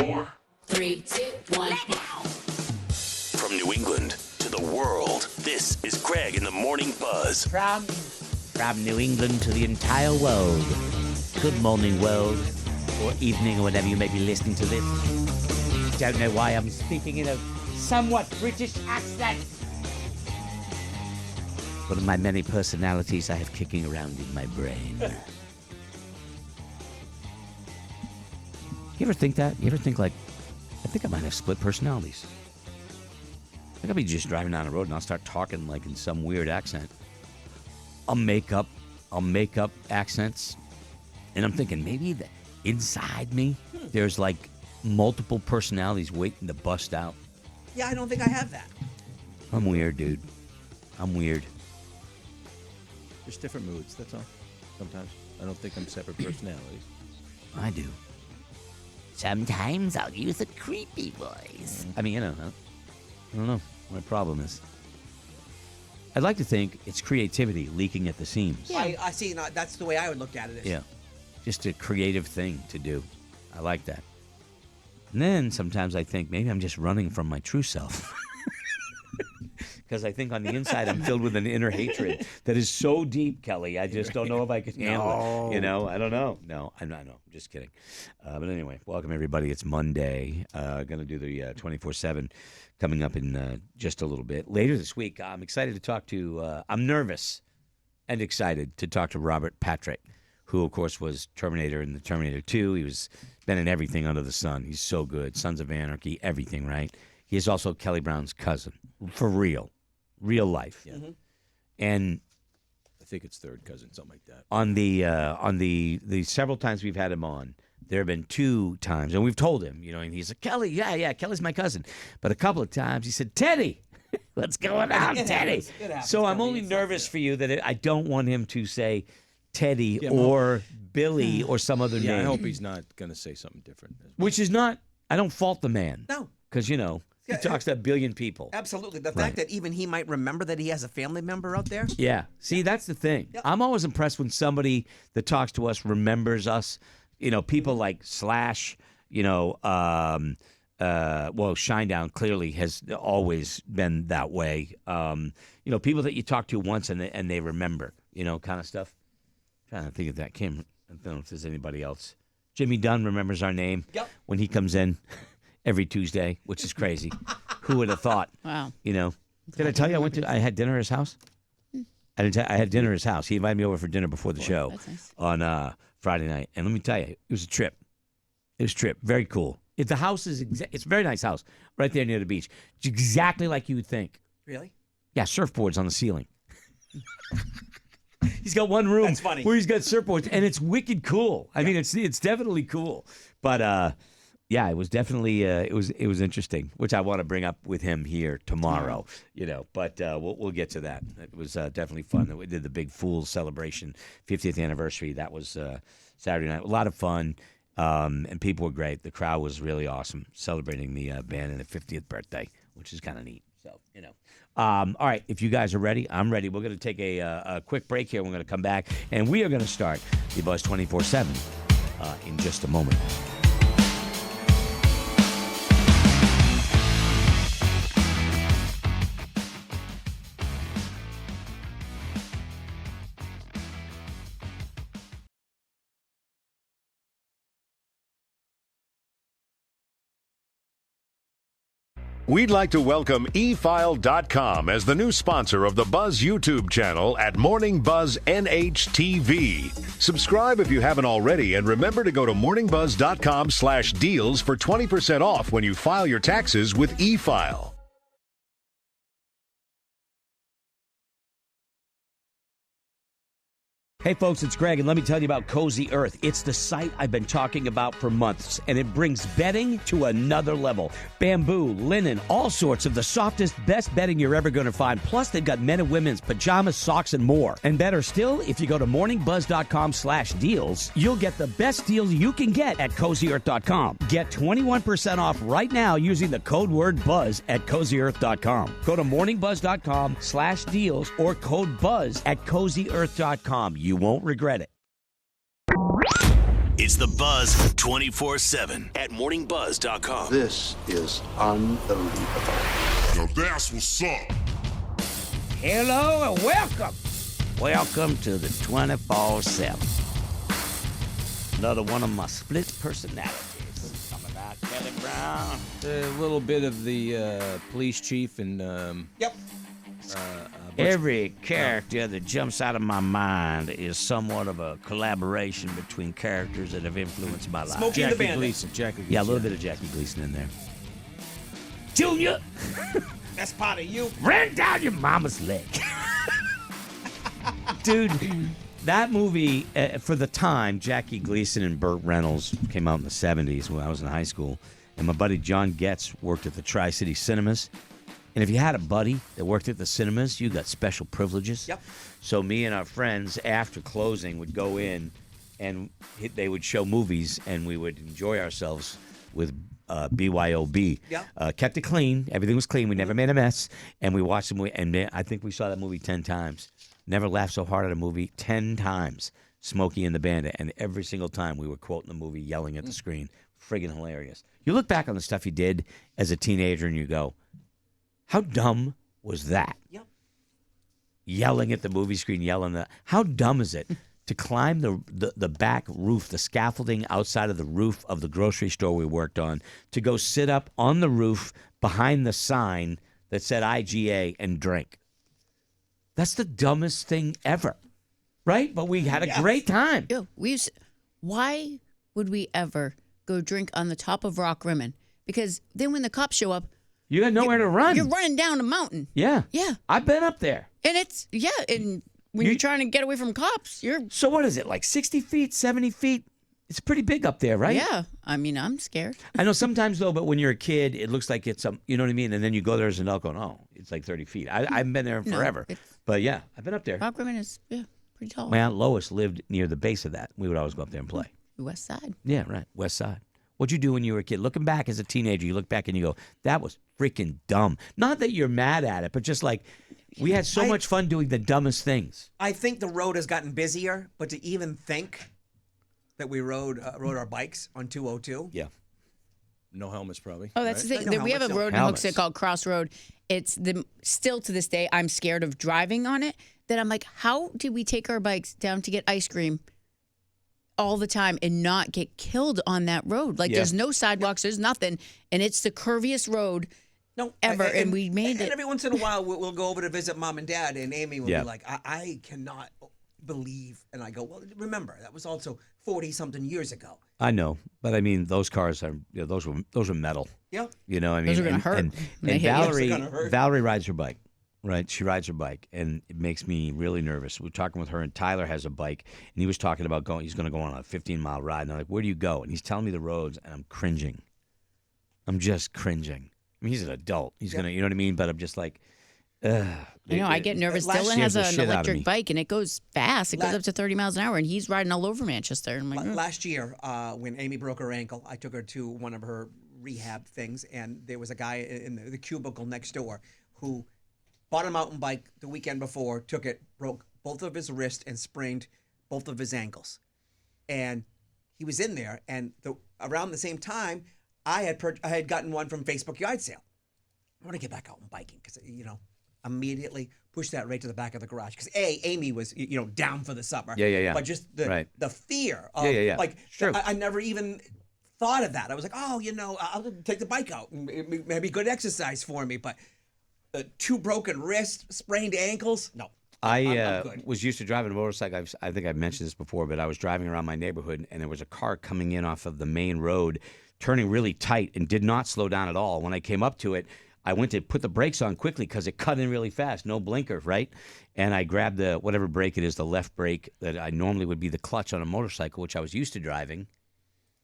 4, 3, 2, 1. From New England to the world, this is Greg in the Morning Buzz. From New England to the entire world. Good morning, world, or evening, or whenever you may be listening to this. Don't know why I'm speaking in a somewhat British accent. One of my many personalities I have kicking around in my brain. You ever think that? You ever think like, I think I might have split personalities. I think I'll be just driving down the road and I'll start talking like in some weird accent. I'll make up accents. And I'm thinking maybe inside me, there's like multiple personalities waiting to bust out. Yeah, I don't think I have that. I'm weird, dude. I'm weird. Just different moods, that's all. Sometimes. I don't think I'm separate personalities. I do. Sometimes I'll use a creepy voice. I mean, I don't know what my problem is. I'd like to think it's creativity leaking at the seams. Yeah. I see. That's the way I would look at it. Yeah. Just a creative thing to do. I like that. And then sometimes I think maybe I'm just running from my true self. Because I think on the inside I'm filled with an inner hatred that is so deep, Kelly. I just don't know if I can handle it. You know, I don't know. No, I'm not. No, I'm just kidding. But anyway, welcome everybody. It's Monday. Going to do the 24/7 coming up in just a little bit. Later this week, I'm excited to talk to, I'm nervous and excited to talk to Robert Patrick, who, of course, was Terminator in the Terminator 2. He was been in everything under the sun. He's so good. Sons of Anarchy, everything, right? He is also Kelly Brown's cousin, for real life. Yeah. Mm-hmm. And I think it's third cousin, something like that. on the several times we've had him on, there have been 2 times, and we've told him, you know, and he's like, Kelly, yeah, Kelly's my cousin. But a couple of times he said, Teddy, what's going on, Teddy? It happens. So I'm only nervous for you that I don't want him to say Teddy or Billy or some other Yeah, name. I hope he's not going to say something different. Which is not, I don't fault the man. No. Because, you know, he talks to a billion people. Absolutely. The fact that even he might remember that he has a family member out there. Yeah. See, that's the thing. Yep. I'm always impressed when somebody that talks to us remembers us. You know, people like Slash, you know, well, Shinedown clearly has always been that way. You know, people that you talk to once and they remember, you know, kind of stuff. I'm trying to think of that. I don't know if there's anybody else. Jimmy Dunn remembers our name when he comes in every Tuesday, which is crazy. Who would have thought? Wow. You know, did I tell you I had dinner at his house? I didn't. I had dinner at his house. He invited me over for dinner before the show That's nice. on Friday night, and let me tell you, it was a trip. It was a trip. Very cool. The house is it's a very nice house right there near the beach. It's exactly like you would think. Really? Yeah, surfboards on the ceiling. He's got one room That's funny. where he's got surfboards, and it's wicked cool. I mean, it's definitely cool. But yeah, it was definitely it was interesting, which I want to bring up with him here tomorrow. You know, but we'll get to that. It was definitely fun. We did the Big Fools celebration, 50th anniversary. That was Saturday night. A lot of fun, and people were great. The crowd was really awesome, celebrating the band and the 50th birthday, which is kind of neat. So, you know. All right, if you guys are ready, I'm ready. We're going to take a quick break here. We're going to come back, and we are going to start the Buzz 24/7 in just a moment. We'd like to welcome eFile.com as the new sponsor of the Buzz YouTube channel at Morning Buzz NHTV. Subscribe if you haven't already, and remember to go to morningbuzz.com/deals for 20% off when you file your taxes with eFile. Hey folks, it's Greg, and let me tell you about Cozy Earth. It's the site I've been talking about for months, and it brings bedding to another level. Bamboo, linen, all sorts of the softest, best bedding you're ever going to find. Plus, they've got men and women's pajamas, socks, and more. And better still, if you go to morningbuzz.com/deals, you'll get the best deals you can get at CozyEarth.com. Get 21% off right now using the code word BUZZ at CozyEarth.com. Go to morningbuzz.com/deals or code BUZZ at CozyEarth.com. You won't regret it. It's the Buzz 24/7 at morningbuzz.com. This is unbelievable. Yo, that's what's up. Hello and welcome. Welcome to the 24/7. Another one of my split personalities. Coming out, Kelly Brown. A little bit of the police chief and Yep. Every character that jumps out of my mind is somewhat of a collaboration between characters that have influenced my life. Smokey and the Bandit. Gleason. Jackie Gleason. Yeah, a little bit of Jackie Gleason in there. Junior, That's part of you. ran down your mama's leg. Dude, that movie, for the time, Jackie Gleason and Burt Reynolds came out in the 70s when I was in high school. And my buddy John Getz worked at the Tri-City Cinemas. And if you had a buddy that worked at the cinemas, you got special privileges. Yep. So me and our friends, after closing, would go in and they would show movies, and we would enjoy ourselves with BYOB. Yeah. Kept it clean. Everything was clean. We never made a mess. And we watched the movie, and I think we saw that movie 10 times. Never laughed so hard at a movie 10 times. Smokey and the Bandit. And every single time we were quoting the movie, yelling at the screen. Friggin' hilarious. You look back on the stuff he did as a teenager and you go, how dumb was that? Yep. Yelling at the movie screen, yelling that. How dumb is it to climb the back roof, the scaffolding outside of the roof of the grocery store we worked on, to go sit up on the roof behind the sign that said IGA and drink? That's the dumbest thing ever, right? But we had a great time. Yo, why would we ever go drink on the top of Rock Rimmon? Because then when the cops show up, You got nowhere to run. you're running down a mountain. Yeah. Yeah. I've been up there. And and when you're trying to get away from cops, you're... So what is it, like 60 feet, 70 feet? It's pretty big up there, right? Yeah. I mean, I'm scared. I know sometimes, though, but when you're a kid, it looks like it's you know what I mean? And then you go there as an adult going, oh, it's like 30 feet. I haven't been there No, forever. But yeah, I've been up there. Rock Rimmon is, pretty tall. My Aunt Lois lived near the base of that. We would always go up there and play. West Side. Yeah, right. West Side. What'd you do when you were a kid? Looking back as a teenager, you look back and you go, that was freaking dumb. Not that you're mad at it, but just like, we had so much fun doing the dumbest things. I think the road has gotten busier, but to even think that we rode our bikes on 202. Yeah. no helmets probably. Oh, that's right? the thing. We have a road in Helmets. Hooksett called Crossroad. It's still to this day, I'm scared of driving on it. That I'm like, how did we take our bikes down to get ice cream all the time and not get killed on that road? Like, there's no sidewalks, there's nothing, and it's the curviest road ever, and we made it. And every once in a while, we'll go over to visit mom and dad, and Amy will be like, I cannot believe. And I go, well, remember, that was also 40-something years ago. I know, but I mean, those cars are those were metal. Yeah. You know, I mean, Those are gonna hurt. And They hit you. Valerie rides her bike, right? She rides her bike, and it makes me really nervous. We're talking with her, and Tyler has a bike, and he was talking about he's going to go on a 15-mile ride, and I'm like, where do you go? And he's telling me the roads, and I'm cringing. I'm just cringing. I mean, he's an adult. He's gonna, you know what I mean? But I'm just like, ugh. I know, I get nervous. Dylan has an electric bike, and it goes fast. It goes up to 30 miles an hour, and he's riding all over Manchester. I'm like, Last year, when Amy broke her ankle, I took her to one of her rehab things, and there was a guy in the cubicle next door who bought a mountain bike the weekend before, took it, broke both of his wrists, and sprained both of his ankles. And he was in there, and around the same time, I had gotten one from Facebook yard sale. I want to get back out and biking because, immediately pushed that right to the back of the garage because Amy was down for the summer. Yeah. But just the fear of like True. I never even thought of that. I was like, I'll take the bike out and maybe good exercise for me. But 2 broken wrists, sprained ankles, no. I'm good. Was used to driving a motorcycle. I think I've mentioned this before, but I was driving around my neighborhood, and there was a car coming in off of the main road, turning really tight, and did not slow down at all. When I came up to it, I went to put the brakes on quickly because it cut in really fast, no blinker, right? And I grabbed the whatever brake it is, the left brake that I normally would be the clutch on a motorcycle, which I was used to driving,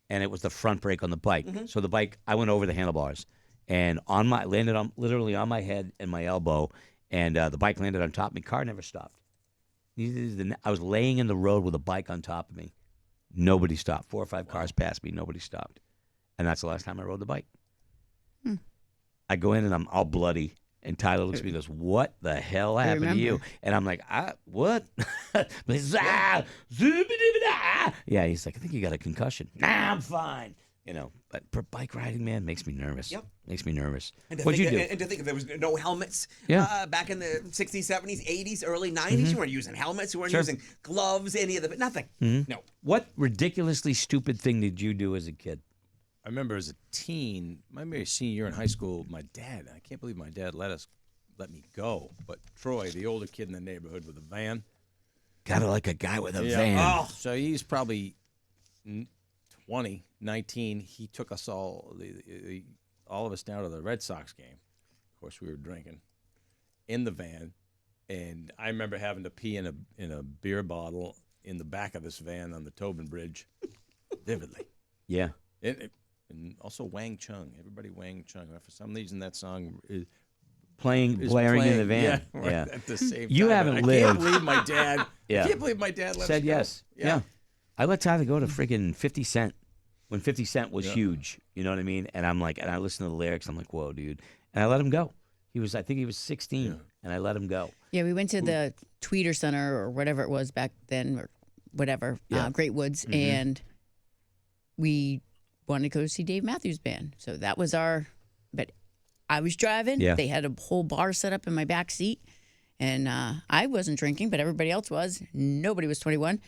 and it was the front brake on the bike. Mm-hmm. So the bike, I went over the handlebars, and landed literally on my head and my elbow, and the bike landed on top of me. Car never stopped. I was laying in the road with a bike on top of me. Nobody stopped. 4 or 5 cars passed me. Nobody stopped. And that's the last time I rode the bike. I go in and I'm all bloody, And Tyler looks at me and goes, "What the hell happened to you?" remember. And I'm like, what? Yeah, he's like, "I think you got a concussion." Nah, I'm fine. But for bike riding, man, makes me nervous. Yep. Makes me nervous. And to What'd you think, do? And to think there was no helmets Yeah. back in the 60s, 70s, 80s, early 90s. You weren't using helmets. You weren't using gloves, any of the nothing. No. What ridiculously stupid thing did you do as a kid? I remember as a teen, maybe senior year in high school, my dad, I can't believe my dad let me go. But Troy, the older kid in the neighborhood with a van. Kind of like a guy with a van. Oh, so he's probably 20, 19. He took us all of us down to the Red Sox game. Of course, we were drinking in the van. And I remember having to pee in a beer bottle in the back of this van on the Tobin Bridge vividly. Yeah. And also Wang Chung. Everybody Wang Chung. For some reason, that song is Blaring in the van. Yeah, right at the same time. You haven't I lived. can't believe my dad. Yeah. I can't believe my dad let Said us go. yes. Yeah. I let Tyler go to friggin' 50 Cent when 50 Cent was huge. You know what I mean? And I'm like, and I listen to the lyrics. I'm like, whoa, dude. And I let him go. I think he was 16, and I let him go. Yeah, we went to the Tweeter Center or whatever it was back then, or whatever, Great Woods, and we wanted to go see Dave Matthews Band. So that was but I was driving. Yeah. They had a whole bar set up in my back seat, and I wasn't drinking, but everybody else was. Nobody was 21.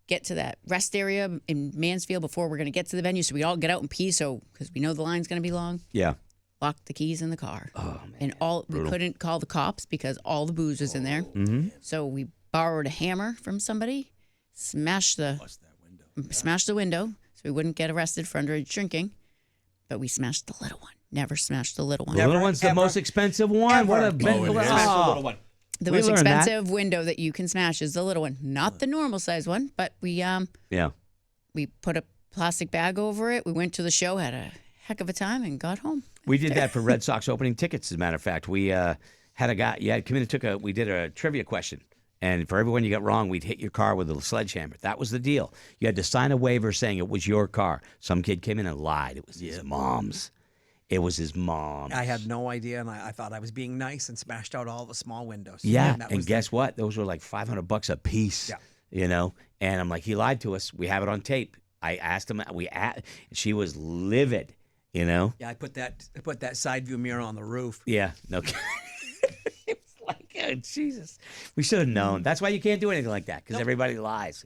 Get to that rest area in Mansfield before we're going to get to the venue, so we all get out and pee, because we know the line's going to be long. Yeah. Locked the keys in the car. Oh, man. And we couldn't call the cops because all the booze was in there. Mm-hmm. So we borrowed a hammer from somebody, smashed the window so we wouldn't get arrested for underage drinking. But we smashed the little one. Never smashed the little one. The little one's the most expensive one. What a Smash the little one. The We most learned that. expensive window that you can smash is the little one, not the normal size one. But we put a plastic bag over it. We went to the show, had a heck of a time, and got home. We did that for Red Sox opening tickets, as a matter of fact. We had a guy, come in and we did a trivia question. And for everyone you got wrong, we'd hit your car with a sledgehammer. That was the deal. You had to sign a waiver saying it was your car. Some kid came in and lied. It was his mom's. It was his mom's. I had no idea, and I thought I was being nice and smashed out all the small windows. Yeah, that and was guess what? Those were like $500 a piece. Yeah. And I'm like, he lied to us. We have it on tape. I asked him. She was livid. Yeah, I put that side view mirror on the roof. Yeah, no. It was like, oh, Jesus. We should have known. That's why you can't do anything like that, because everybody lies.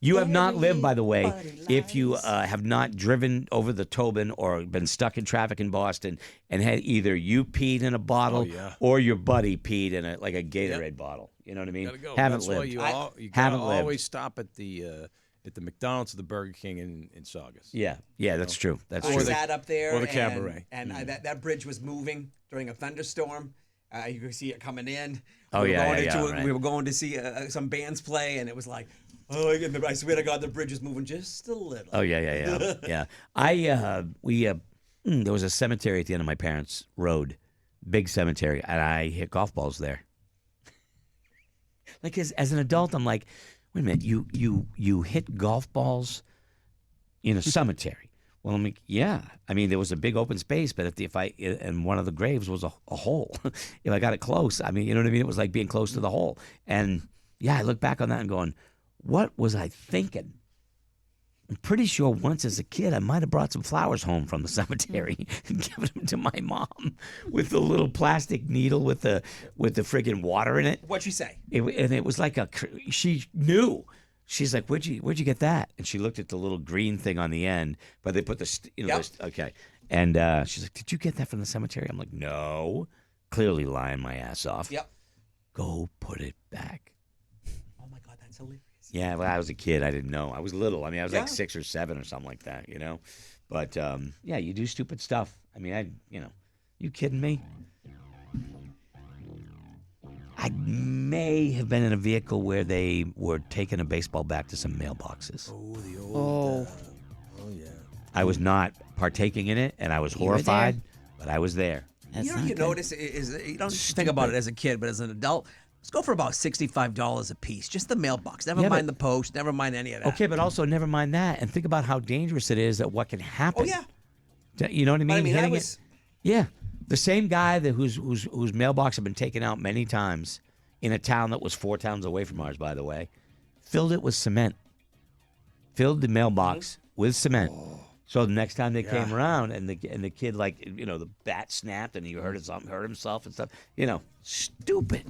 You have not lived, by the way, if you have not driven over the Tobin or been stuck in traffic in Boston and had either you peed in a bottle or your buddy peed in a Gatorade bottle. You know what I mean? Gotta go. Haven't That's lived. why you haven't gotta lived. always stop at the McDonald's or the Burger King in Saugus. Yeah, that's true. That's I true. sat up there, or the Cabaret. and that bridge was moving during a thunderstorm. You could see it coming in. Oh, we were yeah, going yeah, into right. We were going to see some bands play, and it was like, I swear to God, the bridge is moving just a little. Oh yeah. There was a cemetery at the end of my parents' road, big cemetery, and I hit golf balls there. Like as an adult, I'm like, wait a minute, you hit golf balls in a cemetery? Well, I'm like, yeah. I mean, there was a big open space, but and one of the graves was a hole. If I got it close, I mean, you know what I mean? It was like being close to the hole. And yeah, I look back on that and going, what was I thinking? I'm pretty sure once as a kid, I might have brought some flowers home from the cemetery and given them to my mom with the little plastic needle with the friggin' water in it. What'd she say? And it was like she knew. She's like, where'd you get that? And she looked at the little green thing on the end, but they put okay. And she's like, did you get that from the cemetery? I'm like, no. Clearly lying my ass off. Yep. Go put it back. Oh my God, that's hilarious. Yeah, well, I was a kid. I didn't know. I was little. I mean, I was like 6 or 7 or something like that, But, yeah, you do stupid stuff. I mean, you kidding me? I may have been in a vehicle where they were taking a baseball bat to some mailboxes. Oh, the old. Yeah. I was not partaking in it, and I was horrified, but I was there. You notice is you don't think about it as a kid, but as an adult, let's go for about $65 a piece. Just the mailbox. Never mind the post. Never mind any of that. Okay, but also never mind that, and think about how dangerous it is that what can happen. Oh yeah. You know what I mean? But I mean, Hitting I was. it. Yeah. The same guy whose mailbox had been taken out many times in a town that was 4 towns away from ours, by the way, filled it with cement. Filled the mailbox with cement. So the next time they came around, and the kid, like, the bat snapped, and he hurt himself and stuff. Stupid.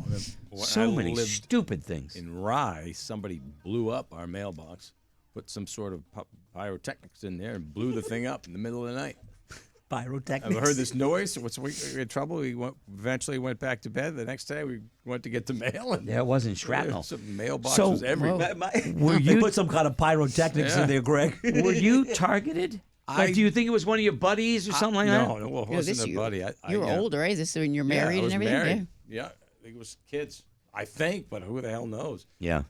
So many stupid things. In Rye, somebody blew up our mailbox, put some sort of pyrotechnics in there, and blew the thing up in the middle of the night. Pyrotechnics. I've heard this noise. We had trouble. We eventually went back to bed. The next day, we went to get the mail. And There wasn't shrapnel. some mailboxes everywhere. They put some kind of pyrotechnics in there, Greg. Were you targeted? Like, do you think it was one of your buddies or something like that? No, well, it wasn't a buddy. You were older, right? This is when you're married I was and everything? Married. Yeah, I think it was kids. I think, but who the hell knows? Yeah.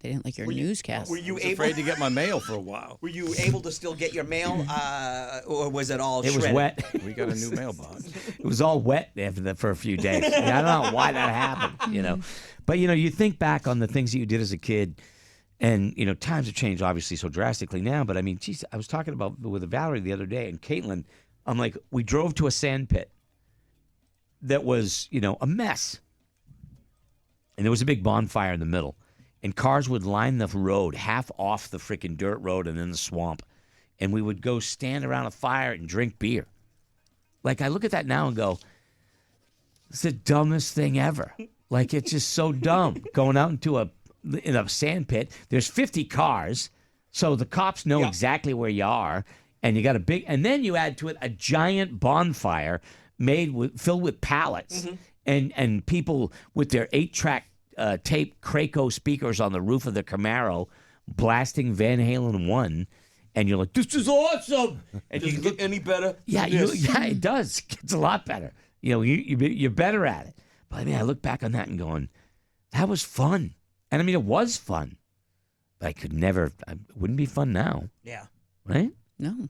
They didn't like your newscast. Were you I was afraid to get my mail for a while. Were you able to still get your mail, or was it all It shredded? was wet. We got a new mailbox. It was all wet for a few days. I don't know why that happened, But, you think back on the things that you did as a kid, and, times have changed, obviously, so drastically now. But, I mean, geez, I was talking about with Valerie the other day, and Caitlin, I'm like, we drove to a sand pit that was, a mess. And there was a big bonfire in the middle. And cars would line the road, half off the freaking dirt road and in the swamp. And we would go stand around a fire and drink beer. Like, I look at that now and go, it's the dumbest thing ever. Like, it's just so dumb. Going out in a sand pit, there's 50 cars, so the cops know exactly where you are. And you got and then you add to it a giant bonfire filled with pallets. And people with their 8-track tape Craco speakers on the roof of the Camaro blasting Van Halen 1, and you're like, this is awesome. And Does it get any better? Yeah, it does. It's a lot better. You're better at it. But I mean, I look back on that and going, that was fun. And I mean, it was fun. But it wouldn't be fun now. Yeah. Right? No.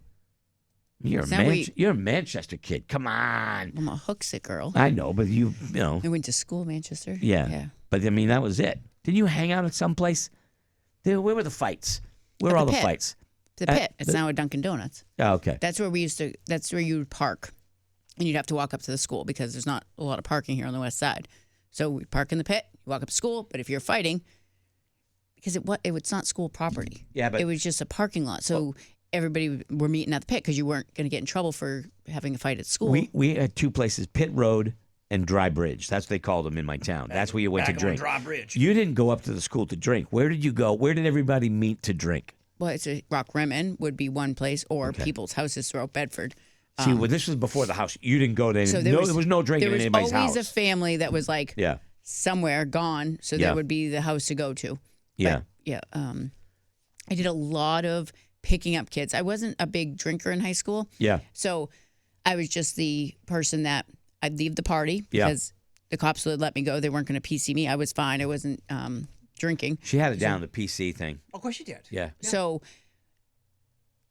You're a Manchester kid. Come on. I'm a Hooksett girl. I know, but I went to school in Manchester. Yeah. But I mean, that was it. Didn't you hang out at some place? Where were the fights? Where were all the fights? The pit. It's now a Dunkin' Donuts. Oh, okay. That's where that's where you would park. And you'd have to walk up to the school because there's not a lot of parking here on the west side. So we park in the pit, you walk up to school, but if you're fighting, because it's not school property. Yeah, but it was just a parking lot. So everybody were meeting at the pit because you weren't going to get in trouble for having a fight at school. We had 2 places, Pit Road and Dry Bridge. That's what they called them in my town. That's where you went to drink. Dry Bridge. You didn't go up to the school to drink. Where did you go? Where did everybody meet to drink? Well, it's a Rock Rimmon would be one place, or people's houses throughout Bedford. See, well, this was before the house. You didn't go to any. So there was no drinking in anybody's house. There was always a family that was like somewhere gone, so that would be the house to go to. Yeah. But, I did a lot of picking up kids. I wasn't a big drinker in high school. Yeah. So I was just the person that I'd leave the party because the cops would let me go. They weren't going to PC me. I was fine. I wasn't drinking. She had it down, the PC thing. Of course she did. Yeah. So,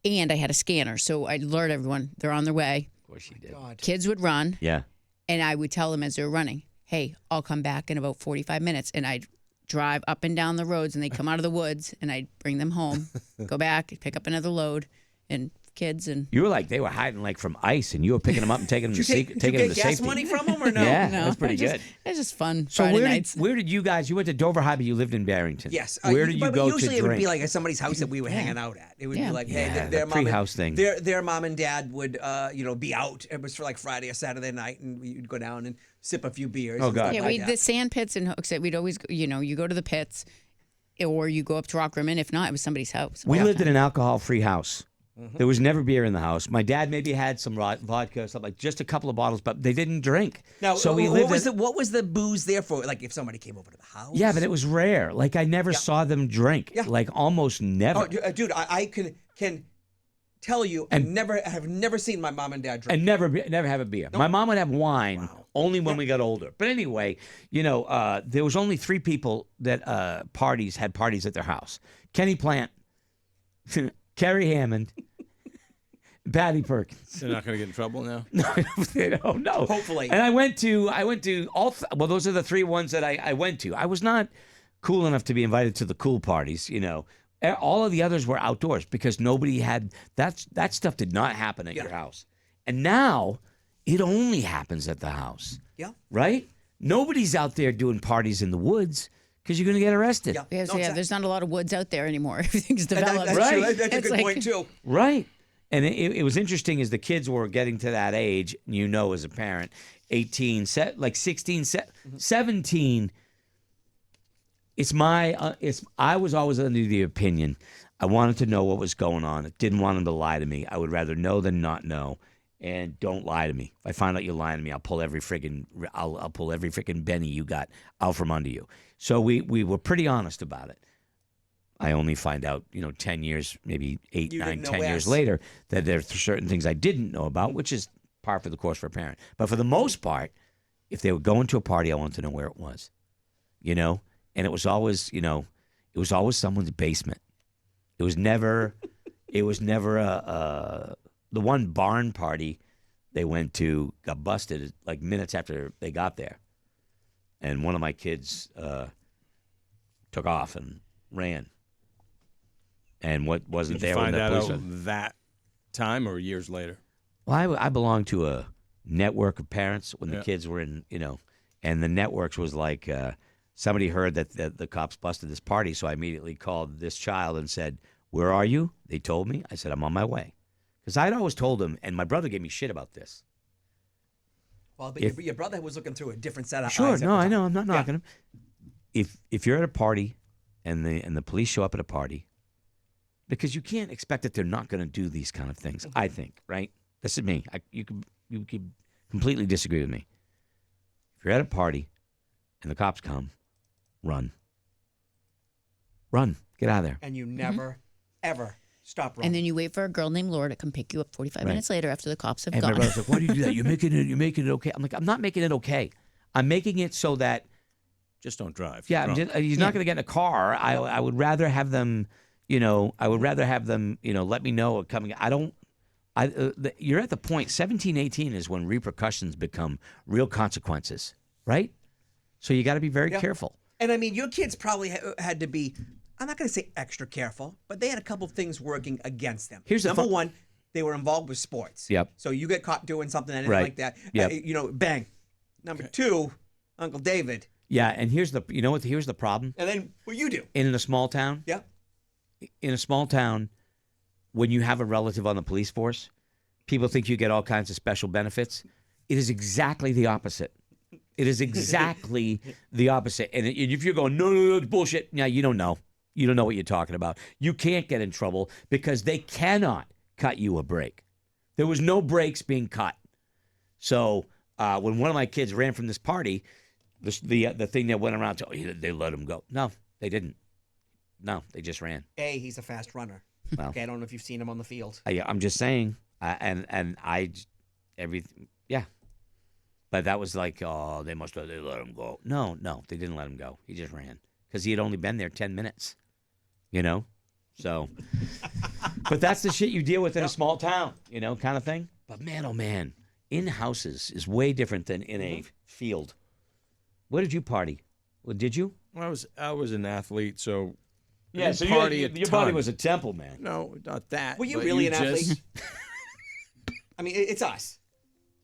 and I had a scanner. So I'd alert everyone. They're on their way. Of course she did. God. Kids would run. Yeah. And I would tell them as they were running, hey, I'll come back in about 45 minutes. And I'd drive up and down the roads, and they'd come out of the woods, and I'd bring them home, go back, pick up another load, and kids. And you were like, they were hiding like from ICE, and you were picking them up and taking them to safety. Did you get gas money from them or no? Yeah, no, that's pretty good. It's just fun. So Friday nights. where did you guys? You went to Dover High, but you lived in Barrington. Yes. Where did you but go to usually drink? it would be like at somebody's house that we were hanging out at. It would be like, hey, their mom pre-house thing. Their mom and dad would, be out. It was for like Friday or Saturday night, and we'd go down and sip a few beers. Oh, God. Yeah, the sand pits and Hooksett, we'd always, you go to the pits, or you go up to Rock Rimmon. If not, it was somebody's house. We lived in an alcohol-free house. There was never beer in the house. My dad maybe had some vodka or something, like just a couple of bottles, but they didn't drink. Now, so what was the booze there for? Like if somebody came over to the house? Yeah, but it was rare. Like I never saw them drink. Yeah. Like almost never. Oh, dude, I can tell you, I have never seen my mom and dad drink. And never have a beer. Nope. My mom would have wine only when we got older. But anyway, there was only 3 people that had parties at their house. Kenny Plant, Kerry Hammond, Patty Perkins. They're not going to get in trouble now? No, they don't. No. Hopefully. And I went to all. Those are the 3 ones that I went to. I was not cool enough to be invited to the cool parties. All of the others were outdoors because nobody had that stuff did not happen at your house. And now, It only happens at the house. Yeah. Right? Nobody's out there doing parties in the woods because you're going to get arrested. Yeah. Yeah, No, so yeah, exactly. the's not a lot of woods out there anymore. Everything's And developed. that's true. Right. That's a It's good like- point too. Right. And it was interesting as the kids were getting to that age, you know, as a parent, 18, like 16, 17. I was always under the opinion. I wanted to know what was going on. I didn't want them to lie to me. I would rather know than not know. And don't lie to me. If I find out you're lying to me, I'll pull every friggin' Benny you got out from under you. So we were pretty honest about it. I only find out, 10 years, maybe 8, You 9, didn't know 10 years less. later that there are certain things I didn't know about, which is par for the course for a parent. But for the most part, if they were going to a party, I wanted to know where it was, And it was always, someone's basement. It was never the one barn party they went to got busted like minutes after they got there. And one of my kids took off and ran. And what wasn't Did you there when find the that police out that time or years later? Well, I belonged to a network of parents when the kids were in, and the networks was like somebody heard that the cops busted this party. So I immediately called this child and said, "Where are you?" They told me. I said, "I'm on my way." Because I'd always told them, and my brother gave me shit about this. Well, but your brother was looking through a different set of Sure, eyes. at no, the I time. know. I'm not knocking him. If you're at a party and the police show up at a party, because you can't expect that they're not going to do these kind of things, I think, right? This is me. You could completely disagree with me. If you're at a party and the cops come, run. Run. Get out of there. And you never, ever stop running. And then you wait for a girl named Laura to come pick you up 45 minutes later after the cops have And my gone. brother's like, "Why do you do that? You're making it okay." I'm like, "I'm not making it okay. I'm making it so that Just don't drive. he's not going to get in a car. I would rather have them, let me know coming. You're at the point, 17, 18 is when repercussions become real consequences, right? So you got to be very careful. And I mean, your kids probably had to be, I'm not going to say extra careful, but they had a couple things working against them. Here's the Number fun- one, they were involved with sports. Yep. So you get caught doing something, anything Right. like that. Yep. Bang. Number two, Uncle David. Yeah, and here's the problem. And then what you do. In a small town, Yeah. when you have a relative on the police force, people think you get all kinds of special benefits. It is exactly the opposite. It is exactly the opposite. And if you're going, no, it's bullshit, yeah, you don't know. You don't know what you're talking about. You can't get in trouble because they cannot cut you a break. There was no breaks being cut. So when one of my kids ran from this party, the thing that went around, they let him go. No, they didn't. No, they just ran. He's a fast runner. Well, Okay, I don't know if you've seen him on the field. I'm just saying, yeah. But that was like, oh, they let him go. No, they didn't let him go. He just ran because he had only been there 10 minutes, So, but that's the shit you deal with in a small town, kind of thing. But man, oh man, in houses is way different than in a field. Where did you party? Well, did you? Well, I was an athlete, so Yeah, I so didn't party a your body ton. was a temple, man. No, not that. Were you but really an just- athlete? I mean, it's us.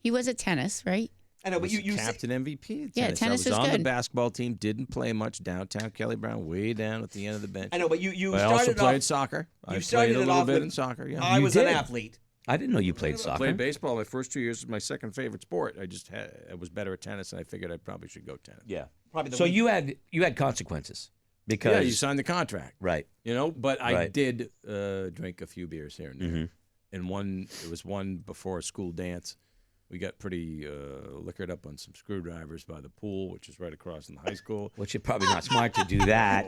He was at tennis, right? I know, but was you captain MVP. At Yeah, tennis. tennis I was is on the good. basketball team. Didn't play much downtown. Kelly Brown, way down at the end of the bench. I know, but you But I also started played off. soccer. I You played started a it little off bit with, in soccer. Yeah, I You was did. an athlete. I didn't know you played I soccer. played baseball. My first 2 years was my second favorite sport. I was better at tennis, and I figured I probably should go tennis. Yeah. Probably the So weak- you had consequences because Yeah, you signed the contract. right. But I Right. did drink a few beers here and there. Mm-hmm. And it was one before a school dance. We got pretty liquored up on some screwdrivers by the pool, which is right across from the high school. Which is probably not smart to do that.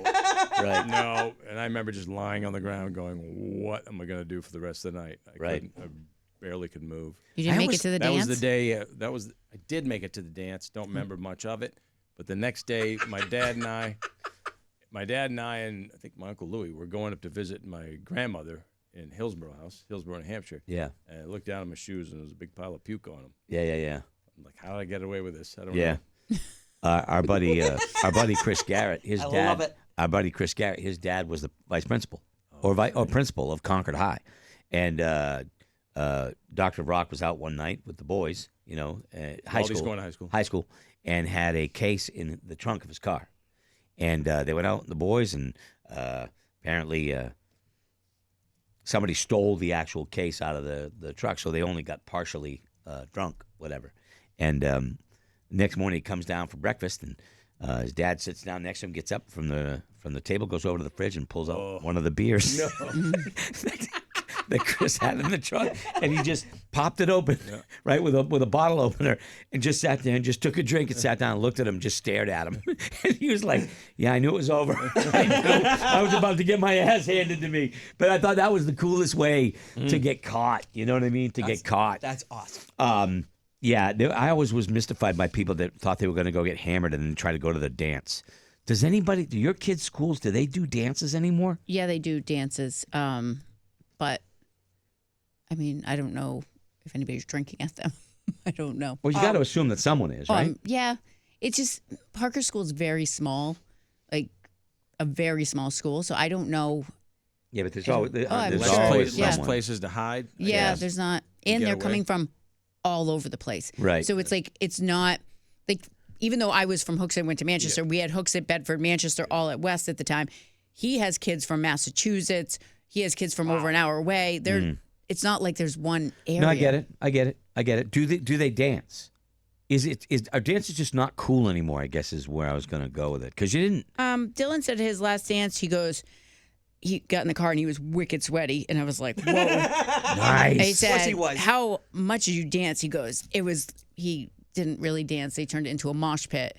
Right. No, and I remember just lying on the ground going, what am I going to do for the rest of the night? Right. I barely could move. You didn't make it to the that dance? was the day, I did make it to the dance. Don't remember much of it. But the next day, my dad and I and I think my Uncle Louie were going up to visit my grandmother in Hillsborough House, Hillsborough, New Hampshire. Yeah. And I looked down at my shoes, and there was a big pile of puke on them. Yeah. I'm like, how did I get away with this? I don't Yeah. know. Our buddy Chris Garrett, his I dad. love it. Our buddy Chris Garrett, his dad was the vice principal or principal of Concord High, and Dr. Rock was out one night with the boys, high Baldy's school. going to high school. High school, and had a case in the trunk of his car. And they went out, the boys, and apparently somebody stole the actual case out of the truck, so they only got partially drunk, whatever. And next morning he comes down for breakfast, and his dad sits down next to him, gets up from the table, goes over to the fridge, and pulls out one of the beers that Chris had in the trunk, and he just popped it open, right, with a bottle opener, and just sat there and just took a drink and sat down and looked at him, just stared at him. And he was like, yeah, I knew it was over. I knew I was about to get my ass handed to me. But I thought that was the coolest way to get caught. You know what I mean? To get caught. That's awesome. Yeah, I always was mystified by people that thought they were going to go get hammered and then try to go to the dance. Do your kids' schools, do they do dances anymore? Yeah, they do dances. But, I mean, I don't know if anybody's drinking at them. I don't know. Well, you got to assume that someone is, right? Yeah. It's just, Parker School is very small, like a very small school. So I don't know. Yeah, but there's always, I'm there's sure. always Yeah. Less someone. places to hide. I Yeah, guess. there's not. You And get they're away. coming from all over the place. Right. So it's like, it's not, like, even though I was from Hooksett and went to Manchester, we had Hooksett, Bedford, Manchester, all at West at the time. He has kids from Massachusetts. He has kids from over an hour away. It's not like there's one area. No, I get it. Do they dance? Are dances just not cool anymore? I guess is where I was going to go with it, because you didn't. Dylan said his last dance, he got in the car and he was wicked sweaty, and I was like, whoa. Nice. And he said, Of course he was. how much did you dance? He goes, he didn't really dance. They turned it into a mosh pit.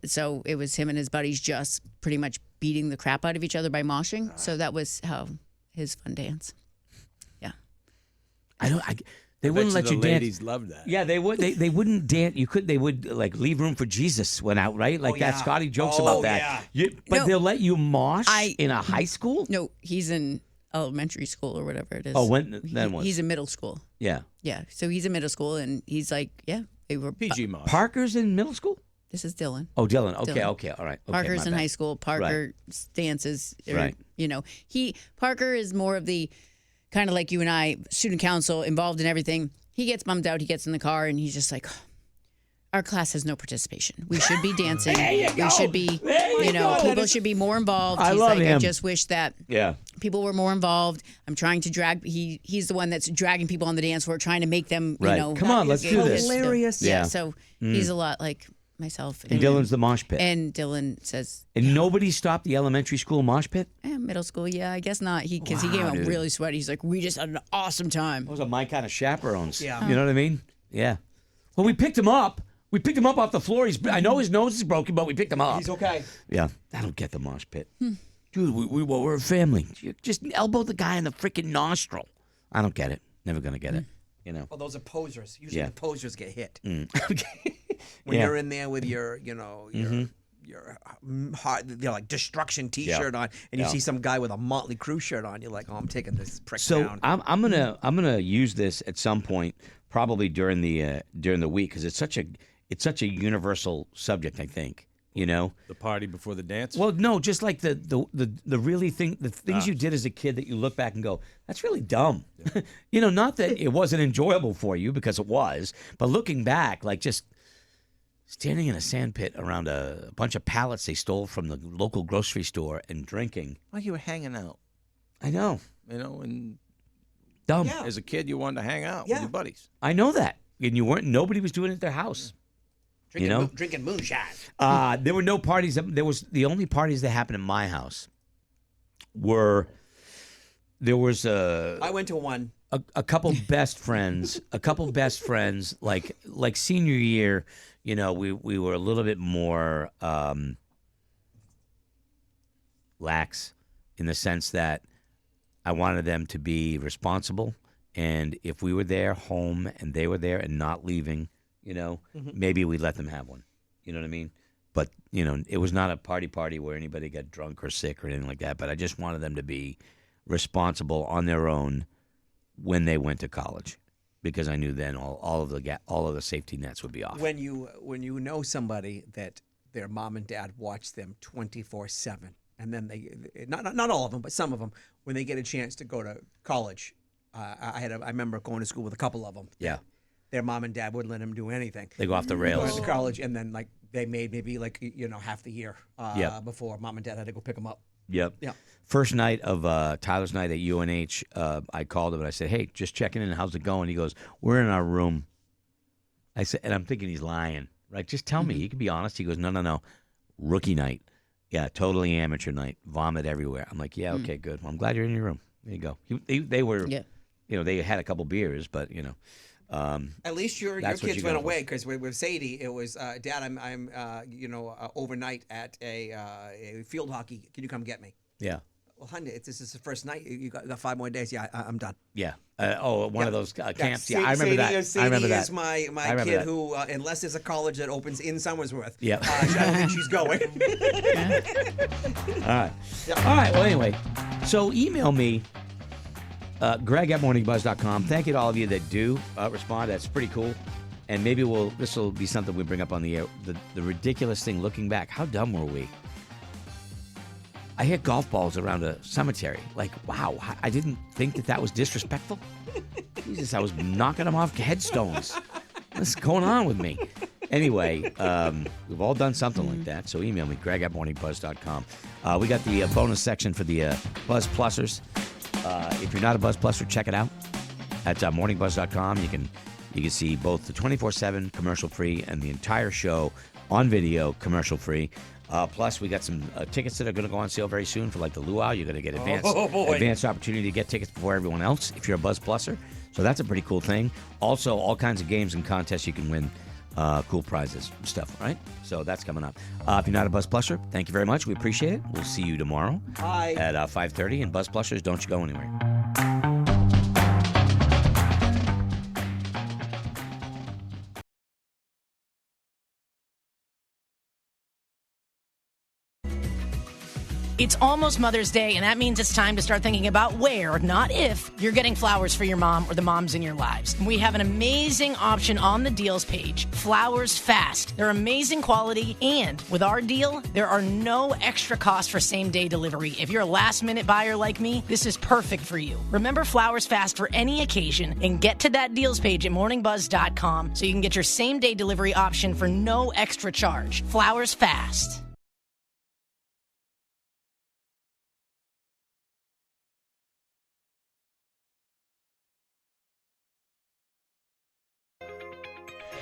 So it was him and his buddies just pretty much beating the crap out of each other by moshing. So that was how his fun dance. Yeah. They wouldn't let the you dance. ladies loved that. Yeah, they would. They wouldn't dance. They would like leave room for Jesus went out, right? Like that. yeah. Scotty jokes Oh, about that. yeah. But No. they'll let you mosh in a high school. No, he's in elementary school or whatever it is. Oh, then what? He's in middle school. Yeah. Yeah. So he's in middle school, and he's like, yeah, they were. PG Moss. Parker's in middle school. This is Dylan. Oh, Dylan. Okay, Dylan. okay, all right. Okay, Parker's my in bad. high school. Parker dances. Right. Parker is more of the kind of like you and I, student council, involved in everything. He gets bummed out. He gets in the car and he's just like, our class has no participation. We should be dancing. We should be, people should be more involved. I He's love like, him. I just wish that Yeah. people were more involved. I'm trying to drag. He's the one that's dragging people on the dance floor, trying to make them, Right. Come on, let's do this. Hilarious. Yeah. Yeah. So he's a lot like myself. And Dylan's the mosh pit. And Dylan says, And nobody stopped the elementary school mosh pit? middle school, yeah, I guess not. Because he came out dude. really sweaty. He's like, we just had an awesome time. Those are my kind of chaperones. Yeah. You know what I mean? Yeah. Well, we picked him up. We picked him up off the floor. I know his nose is broken, but we picked him up. He's okay. Yeah. I don't get the mosh pit. Dude, we're a family. You just elbow the guy in the freaking nostril. I don't get it. Never going to get it. Well, those are posers. Usually Yeah. the posers get hit. Okay. When Yeah. you're in there with your hard, like destruction T-shirt on, and you Yeah. see some guy with a Motley Crue shirt on, you're like, oh, I'm taking this prick So down. I'm gonna use this at some point, probably during the week, because it's such a universal subject. I think The party before the dance. Well, no, just like the things you did as a kid that you look back and go, that's really dumb. Not that it wasn't enjoyable for you, because it was, but looking back, like just standing in a sand pit around a bunch of pallets they stole from the local grocery store and drinking. Like you were hanging out, I know. and Dumb. Yeah. as a kid you wanted to hang out with Yeah. your buddies. I know that. And nobody was doing it at their house. Drinking moonshine. There were no parties. The only parties that happened in my house there was I went to one. a couple best friends, like senior year, we were a little bit more lax in the sense that I wanted them to be responsible, and if we were there home and they were there and not leaving, maybe we'd let them have one. You know what I mean? But, it was not a party where anybody got drunk or sick or anything like that, but I just wanted them to be responsible on their own when they went to college, because I knew then all of the safety nets would be off. When you know somebody that their mom and dad watch them 24/7, and then they not all of them, but some of them, when they get a chance to go to college, I remember going to school with a couple of them. Yeah. Their mom and dad wouldn't let them do anything. They go off the Going rails. to college, and then like they made maybe like half the year before mom and dad had to go pick them up. Yep. Yeah. First night of Tyler's night at UNH, I called him and I said, "Hey, just checking in. How's it going?" He goes, "We're in our room." I said, and I'm thinking he's lying, right? Just tell me. He can be honest. He goes, "No. Rookie night. Yeah, totally amateur night. Vomit everywhere." I'm like, "Yeah, okay, good. Well, I'm glad you're in your room. There you go." They were, they had a couple beers, but at least your kids went away, because with Sadie, it was, Dad, I'm overnight at a field hockey. Can you come get me? Yeah. Well, honey, this is the first night. You got 5 more days. Yeah, I'm done. Yeah. One of those camps. Yeah, I remember Sadie, that. Sadie I remember that. is my kid who, unless there's a college that opens in Somersworth, yeah. I don't think she's going. All right. Yeah. All right. Well, anyway, so email me, Greg@morningbuzz.com. Thank you to all of you that do respond. That's pretty cool. And maybe this will be something we bring up on the air. The ridiculous thing, looking back, how dumb were we? I hit golf balls around a cemetery. Like, wow, I didn't think that was disrespectful. Jesus, I was knocking them off headstones. What's going on with me? Anyway, we've all done something like that. So email me, Greg@morningbuzz.com. We got the bonus section for the Buzz Plussers. If you're not a Buzz Plusser, check it out at morningbuzz.com. You can see both the 24/7 commercial-free and the entire show on video commercial-free. Plus, we got some tickets that are going to go on sale very soon for like the luau. You're going to get advanced opportunity to get tickets before everyone else if you're a Buzz Plusser. So that's a pretty cool thing. Also, all kinds of games and contests you can win. Cool prizes and stuff, right? So that's coming up. If you're not a Buzz Plusser, thank you very much. We appreciate it. We'll see you tomorrow at 5:30. And Buzz Plussers, don't you go anywhere. It's almost Mother's Day, and that means it's time to start thinking about where, not if, you're getting flowers for your mom or the moms in your lives. And we have an amazing option on the deals page, Flowers Fast. They're amazing quality, and with our deal, there are no extra costs for same-day delivery. If you're a last-minute buyer like me, this is perfect for you. Remember Flowers Fast for any occasion, and get to that deals page at morningbuzz.com so you can get your same-day delivery option for no extra charge. Flowers Fast.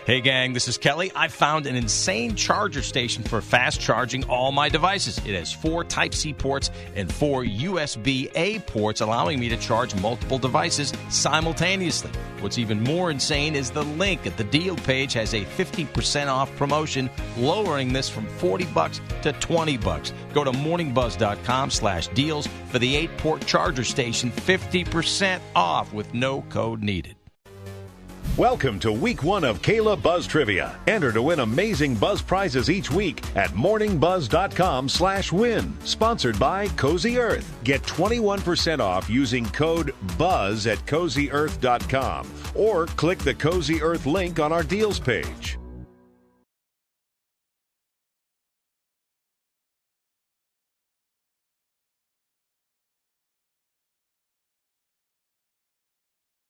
Hey gang, this is Kelly. I found an insane charger station for fast charging all my devices. It has 4 Type-C ports and 4 USB-A ports, allowing me to charge multiple devices simultaneously. What's even more insane is the link at the deal page has a 50% off promotion, lowering this from $40 to $20. Go to morningbuzz.com/deals for the 8-port charger station, 50% off with no code needed. Welcome to week 1 of Kayla Buzz Trivia. Enter to win amazing Buzz prizes each week at morningbuzz.com/win. Sponsored by Cozy Earth. Get 21% off using code BUZZ at CozyEarth.com or click the Cozy Earth link on our deals page.